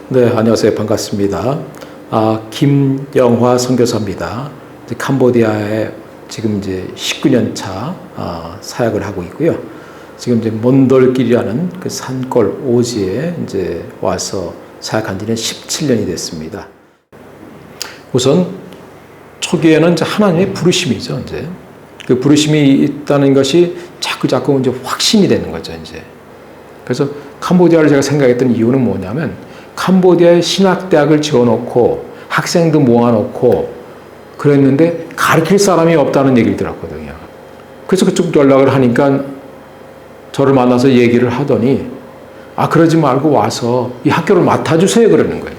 네, 안녕하세요. 반갑습니다. 김영화 선교사입니다. 캄보디아에 지금 이제 19년 차 사역을 하고 있고요. 지금 이제 몬돌길이라는 그 산골 오지에 이제 와서 사역한 지는 17년이 됐습니다. 우선 초기에는 이제 하나님의 부르심이죠. 이제 그 부르심이 있다는 것이 자꾸 이제 확신이 되는 거죠. 이제 그래서 캄보디아를 제가 생각했던 이유는 뭐냐면 캄보디아에 신학대학을 지어놓고 학생도 모아놓고 그랬는데 가르칠 사람이 없다는 얘기를 들었거든요. 그래서 그쪽 연락을 하니까 저를 만나서 얘기를 하더니 그러지 말고 와서 이 학교를 맡아주세요 그러는 거예요.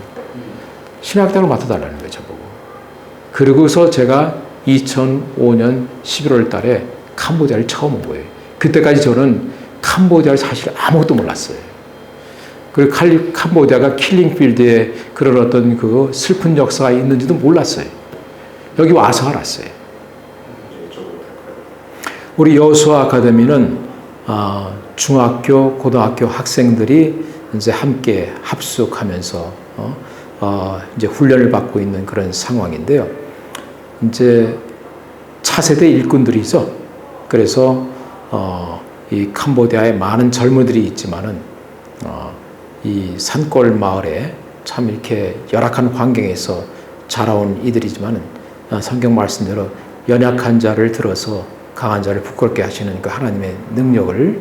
신학대학을 맡아달라는 거예요. 저보고. 그러고서 제가 2005년 11월 달에 캄보디아를 처음 온 거예요. 그때까지 저는 캄보디아를 사실 아무것도 몰랐어요. 그리고 캄보디아가 킬링필드에 그런 어떤 그 슬픈 역사가 있는지도 몰랐어요. 여기 와서 알았어요. 우리 여호수아 아카데미는 중학교, 고등학교 학생들이 이제 함께 합숙하면서 이제 훈련을 받고 있는 그런 상황인데요. 이제 차세대 일꾼들이죠. 그래서 이 캄보디아에 많은 젊은이들이 있지만은 이 산골 마을에 참 이렇게 열악한 환경에서 자라온 이들이지만은 성경 말씀대로 연약한 자를 들어서 강한 자를 부끄럽게 하시는 그 하나님의 능력을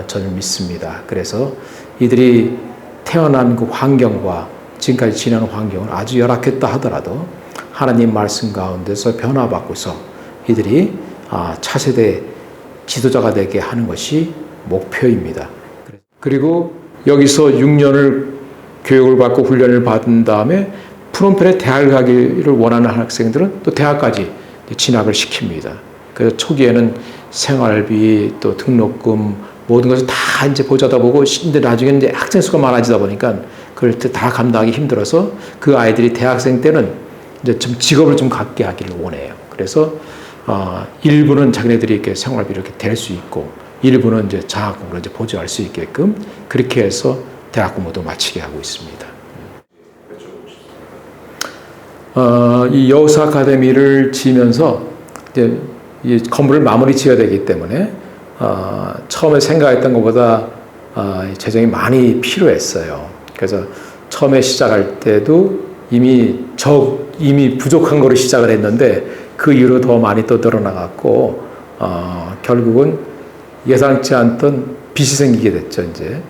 저는 믿습니다. 그래서 이들이 태어난 그 환경과 지금까지 지내는 환경은 아주 열악했다 하더라도 하나님 말씀 가운데서 변화받고서 이들이 차세대 지도자가 되게 하는 것이 목표입니다. 그리고 여기서 6년을 교육을 받고 훈련을 받은 다음에 프놈펜에 대학을 가기를 원하는 학생들은 또 대학까지 진학을 시킵니다. 그래서 초기에는 생활비 또 등록금 모든 것을 다 이제 보자다 보고 근데 나중에 이제 학생 수가 많아지다 보니까 그걸 다 감당하기 힘들어서 그 아이들이 대학생 때는 이제 좀 직업을 좀 갖게 하기를 원해요. 그래서 일부는 자기네들이 이렇게 생활비를 이렇게 댈 수 있고 일부는 이제 장학금으로 이제 보조할 수 있게끔 그렇게 해서 대학 공부도 마치게 하고 있습니다. 이 여호수아 아카데미를 지으면서 이제 이 건물을 마무리 지어야 되기 때문에 처음에 생각했던 것보다 재정이 많이 필요했어요. 그래서 처음에 시작할 때도 이미 부족한 거로 시작을 했는데 그 이후로 더 많이 또 늘어나갔고 결국은 예상치 않던 빚이 생기게 됐죠. 이제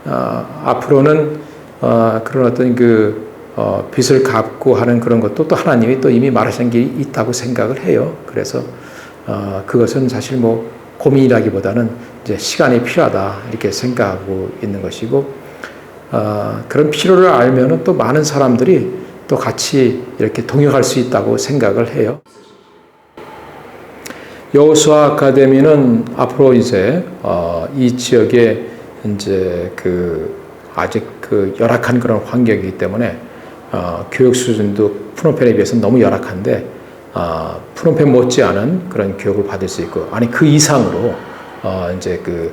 앞으로는 그런 어떤 그 빚을 갚고 하는 그런 것도 또 하나님이 또 이미 말하신 게 있다고 생각을 해요. 그래서 그것은 사실 뭐 고민이라기보다는 이제 시간이 필요하다 이렇게 생각하고 있는 것이고 그런 필요를 알면은 또 많은 사람들이 또 같이 이렇게 동역할 수 있다고 생각을 해요. 여호수아 아카데미는 앞으로 이제 이 지역에 이제 그 아직 그 열악한 그런 환경이기 때문에 교육 수준도 프놈펜에 비해서 너무 열악한데 프놈펜 못지않은 그런 교육을 받을 수 있고 그 이상으로 이제 그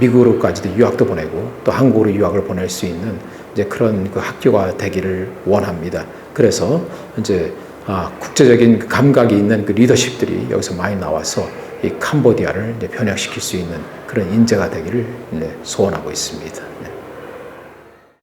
미국으로까지도 유학도 보내고 또 한국으로 유학을 보낼 수 있는 이제 그런 그 학교가 되기를 원합니다. 그래서 이제 국제적인 감각이 있는 그 리더십들이 여기서 많이 나와서 이 캄보디아를 이제 변혁시킬 수 있는 그런 인재가 되기를 소원하고 있습니다.